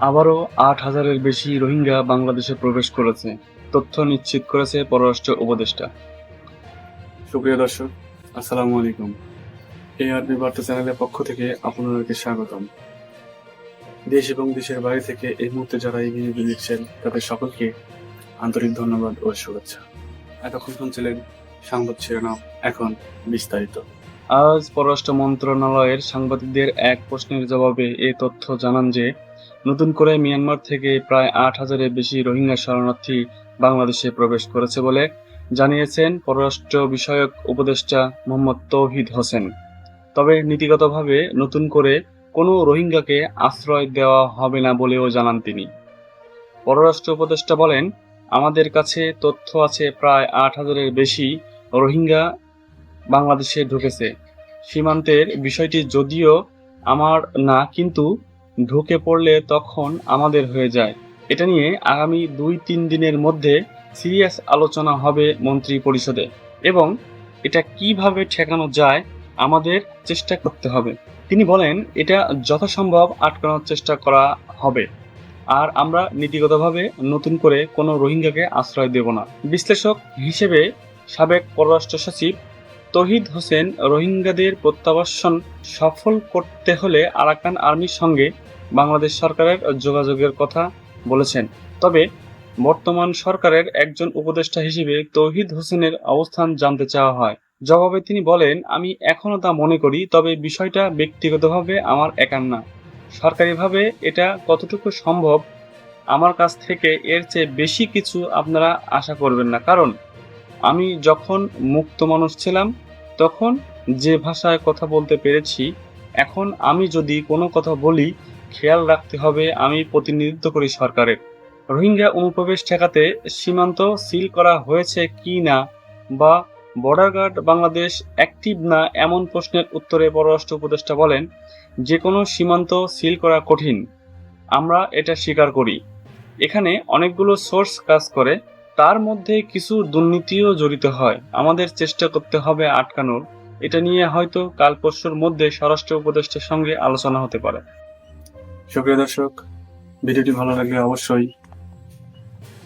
আবারও ৮,০০০-এর বেশি রোহিঙ্গা বাংলাদেশে প্রবেশ করেছে, তথ্য নিশ্চিত করেছে পররাষ্ট্র উপদেষ্টা। সুপ্রিয় দর্শক, আসসালামু আলাইকুম। এআরবি বার্তা চ্যানেলের পক্ষ থেকে আপনাদেরকে স্বাগতম। দেশ এবং দেশের বাইরে থেকে এই মুহূর্তে যারা এই ভিডিওটি দেখছেন তাদের সকলকে আন্তরিক ধন্যবাদ ও শুভেচ্ছা। এতক্ষণ শুনছিলেন সংবাদ শিরোনাম, এখন বিস্তারিত। আজ পররাষ্ট্র মন্ত্রণালয়ের সাংবাদিকদের এক প্রশ্নের জবাবে এ তথ্য জানান যে নতুন করে মিয়ানমার থেকে প্রায় ৮,০০০-এর বেশি রোহিঙ্গা শরণার্থী বাংলাদেশে প্রবেশ করেছে বলে জানিয়েছেন পররাষ্ট্র বিষয়ক উপদেষ্টা মোহাম্মদ তৌহিদ হোসেন। তবে নীতিগতভাবে নতুন করে কোনো রোহিঙ্গাকে আশ্রয় দেওয়া হবে না বলেও জানান তিনি। পররাষ্ট্র উপদেষ্টা বলেন, আমাদের কাছে তথ্য আছে প্রায় ৮,০০০-এর বেশি রোহিঙ্গা বাংলাদেশে ঢুকেছে। সীমান্তের বিষয়টি যদিও আমার না, কিন্তু ঢুকে পড়লে তখন আমাদের হয়ে যায়। এটা নিয়ে আগামী ২-৩ দিনের মধ্যে সিরিয়াস আলোচনা হবে মন্ত্রী পরিষদে এবং এটা কিভাবে ঠেকানো যায় আমাদের চেষ্টা করতে হবে। তিনি বলেন, এটা যথাসম্ভব আটকানোর চেষ্টা করা হবে, আর আমরা নীতিগতভাবে নতুন করে কোনো রোহিঙ্গাকে আশ্রয় দেব না। বিশ্লেষক হিসেবে সাবেক পররাষ্ট্র সচিব তৌহিদ হোসেন রোহিঙ্গাদের প্রত্যাবাসন সফল করতে হলে আরাকান আর্মির সঙ্গে বাংলাদেশ সরকারের যোগাযোগের কথা বলেছেন। তবে বর্তমান সরকারের একজন উপদেষ্টা হিসেবে তৌহিদ হোসেনের অবস্থান জানতে চাওয়া হয়। জবাবে তিনি বলেন, আমি এখনো তা মনে করি, তবে বিষয়টা ব্যক্তিগতভাবে আমার একার না। সরকারিভাবে এটা কতটুকু সম্ভব আমার কাছ থেকে এর চেয়ে বেশি কিছু আপনারা আশা করবেন না, কারণ আমি যখন মুক্ত মানুষ ছিলাম তখন যে ভাষায় কথা বলতে পেরেছি, এখন আমি যদি কোনো কথা বলি খেয়াল রাখতে হবে আমি প্রতিনিধিত্ব করি সরকারের। রোহিঙ্গা অনুপ্রবেশ ঠেকাতে সীমান্ত সিল করা হয়েছে কি না বা বর্ডার গার্ড বাংলাদেশ অ্যাক্টিভ না এমন প্রশ্নের উত্তরে পররাষ্ট্র উপদেষ্টা বলেন, যে কোনো সীমান্ত সিল করা কঠিন, আমরা এটা স্বীকার করি। এখানে অনেকগুলো সোর্স কাজ করে, তার মধ্যে কিছু দুর্নীতিও জড়িত হয়, আমাদের চেষ্টা করতে হবে আটকানোর। এটা নিয়ে হয়তো কাল পরশুর মধ্যে স্বরাষ্ট্র উপদেষ্টার সঙ্গে আলোচনা হতে পারে। সুপ্রিয় দর্শক, ভিডিওটি ভালো লাগলে অবশ্যই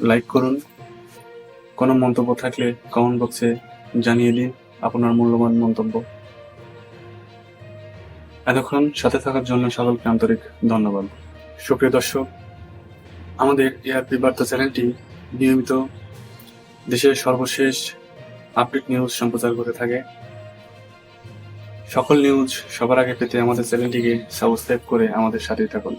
লাইক করুন। কোনো মন্তব্য থাকলে কমেন্ট বক্সে জানিয়ে দিন আপনার মূল্যবান মন্তব্য। এতক্ষণ সাথে থাকার জন্য সকলকে আন্তরিক ধন্যবাদ। সুপ্রিয় দর্শক, আমাদের এআরপি বার্তা চ্যানেলটি নিয়মিত দেশের সর্বশেষ আপডেট নিউজ সম্প্রচার করে থাকে। সকল নিউজ সবার আগে পেতে আমাদের চ্যানেলটিকে সাবস্ক্রাইব করে আমাদের সাথে থাকুন।